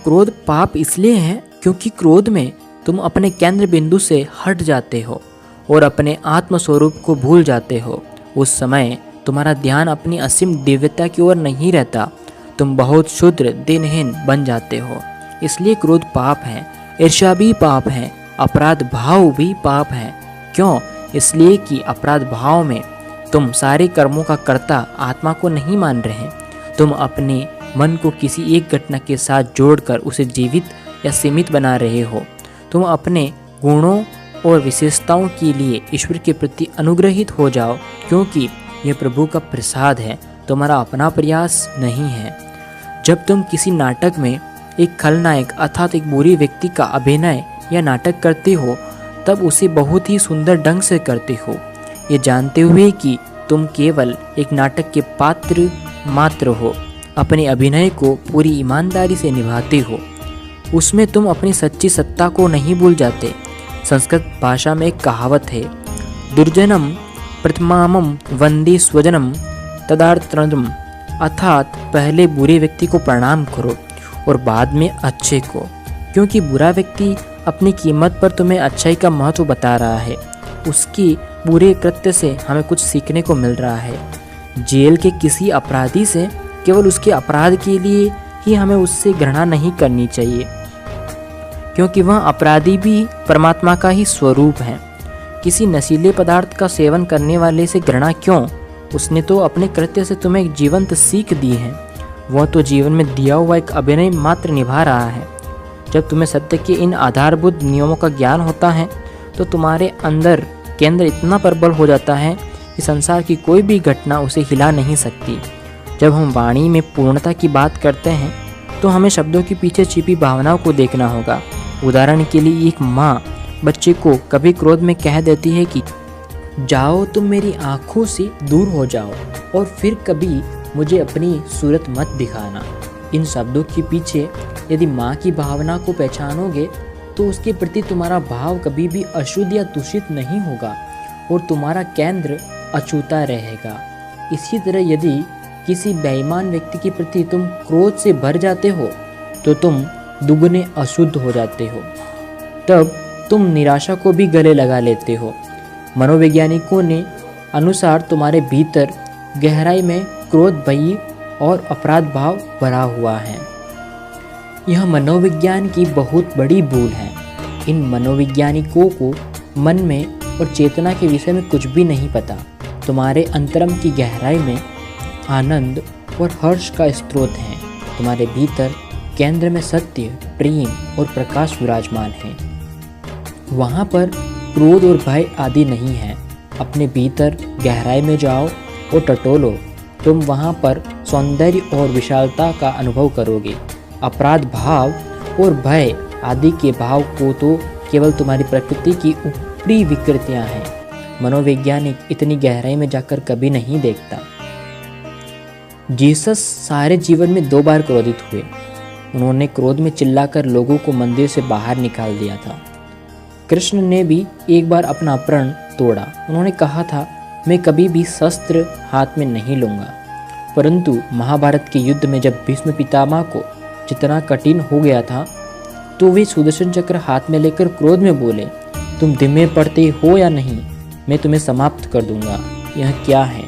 क्रोध पाप इसलिए है क्योंकि क्रोध में तुम अपने केंद्र बिंदु से हट जाते हो और अपने आत्म स्वरूप को भूल जाते हो। उस समय तुम्हारा ध्यान अपनी असीम दिव्यता की ओर नहीं रहता, तुम बहुत क्षुद्र दिनहीन बन जाते हो। इसलिए क्रोध पाप है, ईर्ष्या भी पाप है, अपराध भाव भी पाप है। क्यों? इसलिए कि अपराध भाव में तुम सारे कर्मों का कर्ता आत्मा को नहीं मान रहे। तुम अपने मन को किसी एक घटना के साथ जोड़कर उसे जीवित या सीमित बना रहे हो। तुम अपने गुणों और विशेषताओं के लिए ईश्वर के प्रति अनुग्रहित हो जाओ, क्योंकि यह प्रभु का प्रसाद है, तुम्हारा अपना प्रयास नहीं है। जब तुम किसी नाटक में एक खलनायक अर्थात एक बुरी व्यक्ति का अभिनय या नाटक करते हो, तब उसे बहुत ही सुंदर ढंग से करते हो, ये जानते हुए कि तुम केवल एक नाटक के पात्र मात्र हो। अपने अभिनय को पूरी ईमानदारी से निभाते हो, उसमें तुम अपनी सच्ची सत्ता को नहीं भूल जाते। संस्कृत भाषा में एक कहावत है, दुर्जनम प्रथमामम वंदे स्वजनम तदार्त्रम, अर्थात पहले बुरे व्यक्ति को प्रणाम करो और बाद में अच्छे को, क्योंकि बुरा व्यक्ति अपनी कीमत पर तुम्हें अच्छाई का महत्व बता रहा है। उसकी बुरे कृत्य से हमें कुछ सीखने को मिल रहा है। जेल के किसी अपराधी से केवल उसके अपराध के लिए ही हमें उससे घृणा नहीं करनी चाहिए, क्योंकि वह अपराधी भी परमात्मा का ही स्वरूप है। किसी नशीले पदार्थ का सेवन करने वाले से घृणा क्यों? उसने तो अपने कृत्य से तुम्हें एक जीवंत सीख दी है। वह तो जीवन में दिया हुआ एक अभिनय मात्र निभा रहा है। जब तुम्हें सत्य के इन आधारभूत नियमों का ज्ञान होता है तो तुम्हारे अंदर केंद्र इतना प्रबल हो जाता है कि संसार की कोई भी घटना उसे हिला नहीं सकती। जब हम वाणी में पूर्णता की बात करते हैं तो हमें शब्दों के पीछे छिपी भावनाओं को देखना होगा। उदाहरण के लिए एक माँ बच्चे को कभी क्रोध में कह देती है कि जाओ तुम मेरी आँखों से दूर हो जाओ, और फिर कभी मुझे अपनी सूरत मत दिखाना। इन शब्दों के पीछे यदि माँ की भावना को पहचानोगे तो उसके प्रति तुम्हारा भाव कभी भी अशुद्ध या दूषित नहीं होगा और तुम्हारा केंद्र अछूता रहेगा। इसी तरह यदि किसी बेईमान व्यक्ति के प्रति तुम क्रोध से भर जाते हो तो तुम दुगने अशुद्ध हो जाते हो। तब तुम निराशा को भी गले लगा लेते हो। मनोवैज्ञानिकों ने अनुसार तुम्हारे भीतर गहराई में क्रोध, भय और अपराध भाव भरा हुआ है। यह मनोविज्ञान की बहुत बड़ी भूल है। इन मनोवैज्ञानिकों को मन में और चेतना के विषय में कुछ भी नहीं पता। तुम्हारे अंतरम की गहराई में आनंद और हर्ष का स्रोत है। तुम्हारे भीतर केंद्र में सत्य, प्रेम और प्रकाश विराजमान है। वहाँ पर क्रोध और भय आदि नहीं है। अपने भीतर गहराई में जाओ और टटोलो, तुम वहाँ पर सौंदर्य और विशालता का अनुभव करोगे। अपराध भाव और भय आदि के भाव को तो केवल तुम्हारी प्रकृति की ऊपरी विकृतियाँ हैं। मनोवैज्ञानिक इतनी गहराई में जाकर कभी नहीं देखता। जीसस सारे जीवन में 2 बार क्रोधित हुए। उन्होंने क्रोध में चिल्लाकर लोगों को मंदिर से बाहर निकाल दिया था। कृष्ण ने भी एक बार अपना प्रण तोड़ा। उन्होंने कहा था, मैं कभी भी शस्त्र हाथ में नहीं लूँगा। परंतु महाभारत के युद्ध में जब भीष्म पितामह को जितना कठिन हो गया था तो वे सुदर्शन चक्र हाथ में लेकर क्रोध में बोले, तुम धीमे पड़ते हो या नहीं, मैं तुम्हें समाप्त कर दूंगा। यह क्या है?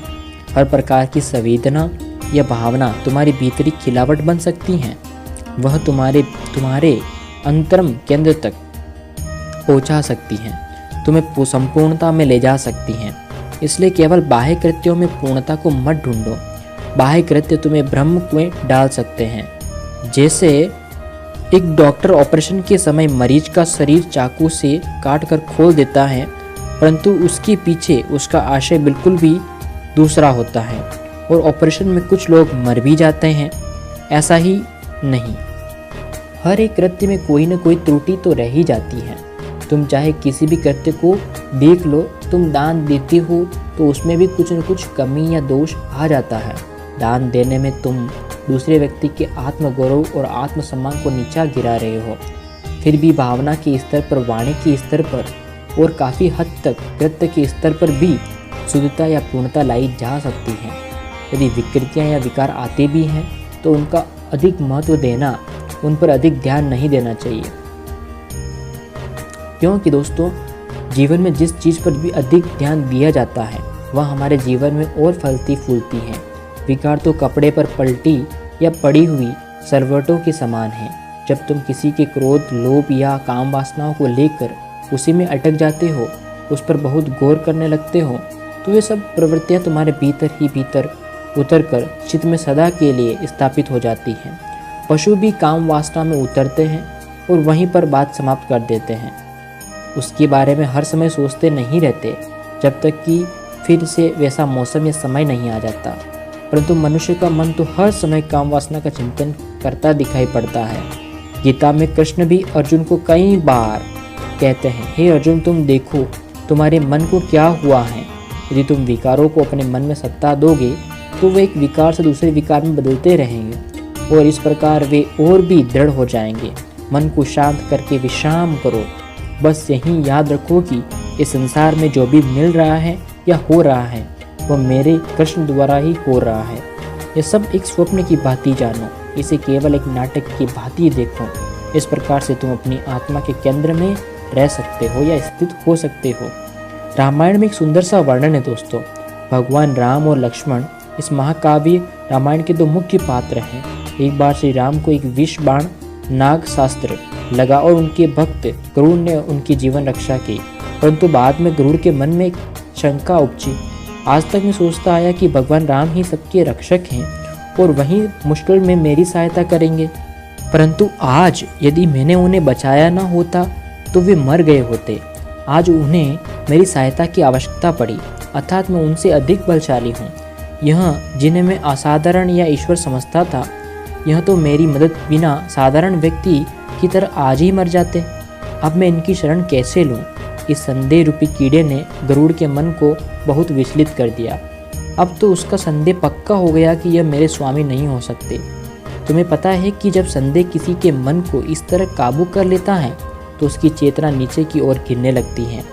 हर प्रकार की संवेदना या भावना तुम्हारी भीतरी खिलावट बन सकती हैं। वह तुम्हारे अंतरम केंद्र तक पहुंचा सकती हैं, तुम्हें संपूर्णता में ले जा सकती हैं। इसलिए केवल बाह्य कृत्यों में पूर्णता को मत ढूंढो। बाह्य कृत्य तुम्हें भ्रम में डाल सकते हैं। जैसे एक डॉक्टर ऑपरेशन के समय मरीज का शरीर चाकू से काट कर खोल देता है, परंतु उसके पीछे उसका आशय बिल्कुल भी दूसरा होता है और ऑपरेशन में कुछ लोग मर भी जाते हैं। ऐसा ही नहीं, हर एक कृत्य में कोई न कोई त्रुटि तो रह ही जाती है। तुम चाहे किसी भी कृत्य को देख लो, तुम दान देते हो तो उसमें भी कुछ न कुछ कमी या दोष आ जाता है। दान देने में तुम दूसरे व्यक्ति के आत्मगौरव और आत्मसम्मान को नीचा गिरा रहे हो। फिर भी भावना के स्तर पर, वाणी के स्तर पर और काफ़ी हद तक कृत्य के स्तर पर भी शुद्धता या पूर्णता लाई जा सकती है। यदि विकृतियाँ या विकार आते भी हैं तो उनका अधिक महत्व देना उन पर अधिक ध्यान नहीं देना चाहिए, क्योंकि दोस्तों जीवन में जिस चीज़ पर भी अधिक ध्यान दिया जाता है वह हमारे जीवन में और फलती फूलती है। विकार तो कपड़े पर पलटी या पड़ी हुई सरवटों के समान है। जब तुम किसी के क्रोध, लोभ या काम वासनाओं को लेकर उसी में अटक जाते हो, उस पर बहुत गौर करने लगते हो, तो ये सब प्रवृत्तियाँ तुम्हारे भीतर ही भीतर उतर कर चित्त में सदा के लिए स्थापित हो जाती हैं। पशु भी काम वासना में उतरते हैं और वहीं पर बात समाप्त कर देते हैं। उसके बारे में हर समय सोचते नहीं रहते जब तक कि फिर से वैसा मौसम या समय नहीं आ जाता। परंतु मनुष्य का मन तो हर समय काम वासना का चिंतन करता दिखाई पड़ता है। गीता में कृष्ण भी अर्जुन को कई बार कहते हैं, हे अर्जुन, तुम देखो तुम्हारे मन को क्या हुआ है। यदि तुम विकारों को अपने मन में सत्ता दोगे तो वे एक विकार से दूसरे विकार में बदलते रहेंगे और इस प्रकार वे और भी दृढ़ हो जाएंगे। मन को शांत करके विश्राम करो। बस यही याद रखो कि इस संसार में जो भी मिल रहा है या हो रहा है वह मेरे कृष्ण द्वारा ही हो रहा है। यह सब एक स्वप्न की भांति जानो, इसे केवल एक नाटक की भांति देखो। इस प्रकार से तुम अपनी आत्मा के केंद्र में रह सकते हो या स्थित हो सकते हो। रामायण में एक सुंदर सा वर्णन है दोस्तों। भगवान राम और लक्ष्मण इस महाकाव्य रामायण के दो मुख्य पात्र हैं। एक बार श्री राम को एक विष बाण नाग शास्त्र लगा और उनके भक्त गरुड़ ने उनकी जीवन रक्षा की, परंतु बाद में गरुड़ के मन में एक शंका उपजी। आज तक मैं सोचता आया कि भगवान राम ही सबके रक्षक हैं और वहीं मुश्किल में मेरी सहायता करेंगे, परंतु आज यदि मैंने उन्हें बचाया ना होता तो वे मर गए होते। आज उन्हें मेरी सहायता की आवश्यकता पड़ी, अर्थात मैं उनसे अधिक बलशाली हूँ। यह जिन्हें मैं असाधारण या ईश्वर समझता था, यह तो मेरी मदद बिना साधारण व्यक्ति की तरह आज ही मर जाते। अब मैं इनकी शरण कैसे लूँ? इस संदेह रूपी कीड़े ने गरुड़ के मन को बहुत विचलित कर दिया। अब तो उसका संदेह पक्का हो गया कि यह मेरे स्वामी नहीं हो सकते। तुम्हें पता है कि जब संदेह किसी के मन को इस तरह काबू कर लेता है तो उसकी चेतना नीचे की ओर गिरने लगती है।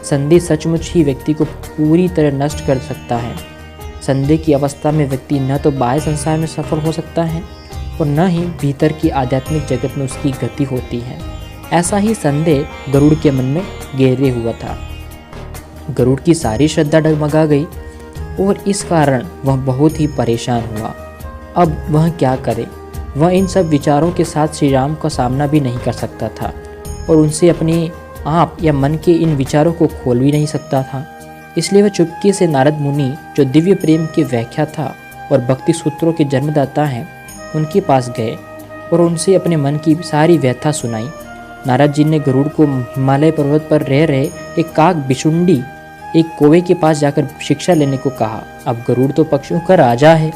संदेह सचमुच ही व्यक्ति को पूरी तरह नष्ट कर सकता है। संदेह की अवस्था में व्यक्ति न तो बाह्य संसार में सफल हो सकता है और न ही भीतर की आध्यात्मिक जगत में उसकी गति होती है। ऐसा ही संदेह गरुड़ के मन में गहरे हुआ था। गरुड़ की सारी श्रद्धा डगमगा गई और इस कारण वह बहुत ही परेशान हुआ। अब वह क्या करे? वह इन सब विचारों के साथ श्री राम का सामना भी नहीं कर सकता था और उनसे अपने आप या मन के इन विचारों को खोल भी नहीं सकता था। इसलिए वह चुपके से नारद मुनि, जो दिव्य प्रेम के व्याख्या था और भक्ति सूत्रों के जन्मदाता हैं, उनके पास गए और उनसे अपने मन की सारी व्यथा सुनाई। नारद जी ने गरुड़ को हिमालय पर्वत पर रह रहे एक काक बिशुंडी, एक कौवे के पास जाकर शिक्षा लेने को कहा। अब गरुड़ तो पक्षियों का राजा है,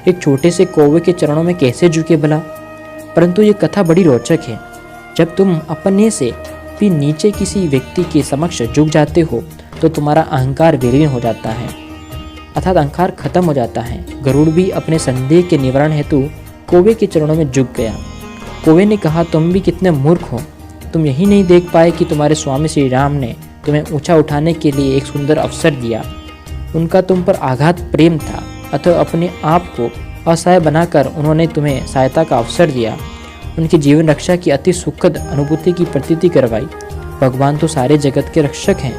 एक छोटे से कौवे के चरणों में कैसे झुके भला? परंतु ये कथा बड़ी रोचक है। जब तुम अपने से भी नीचे किसी व्यक्ति के समक्ष झुक जाते हो तो तुम्हारा अहंकार विलीन हो जाता है, अर्थात अहंकार खत्म हो जाता है। गरुड़ भी अपने संदेह के निवारण हेतु कौवे के चरणों में झुक गया। कौवे ने कहा, तुम भी कितने मूर्ख हो, तुम यही नहीं देख पाए कि तुम्हारे स्वामी श्री राम ने तुम्हें ऊंचा उठाने के लिए एक सुंदर अवसर दिया। उनका तुम पर आघात प्रेम था, अतः अपने आप को असहाय बनाकर उन्होंने तुम्हें सहायता का अवसर दिया। उनकी जीवन रक्षा की अति सुखद अनुभूति की प्रतीति करवाई। भगवान तो सारे जगत के रक्षक हैं,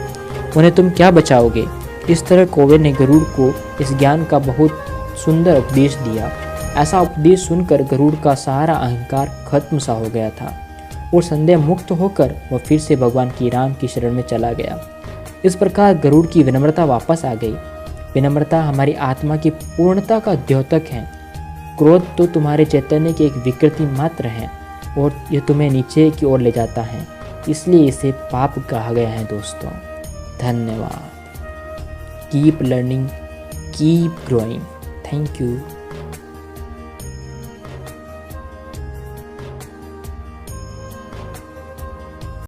उन्हें तुम क्या बचाओगे? इस तरह कौवे ने गरुड़ को इस ज्ञान का बहुत सुंदर उपदेश दिया। ऐसा उपदेश सुनकर गरुड़ का सारा अहंकार खत्म सा हो गया था और संदेह मुक्त होकर वह फिर से भगवान की राम की शरण में चला गया। इस प्रकार गरुड़ की विनम्रता वापस आ गई। विनम्रता हमारी आत्मा की पूर्णता का द्योतक है। क्रोध तो तुम्हारे चैतन्य की एक विकृति मात्र है और यह तुम्हें नीचे की ओर ले जाता है, इसलिए इसे पाप कहा गया है। दोस्तों, धन्यवाद। Keep learning, keep growing. Thank you.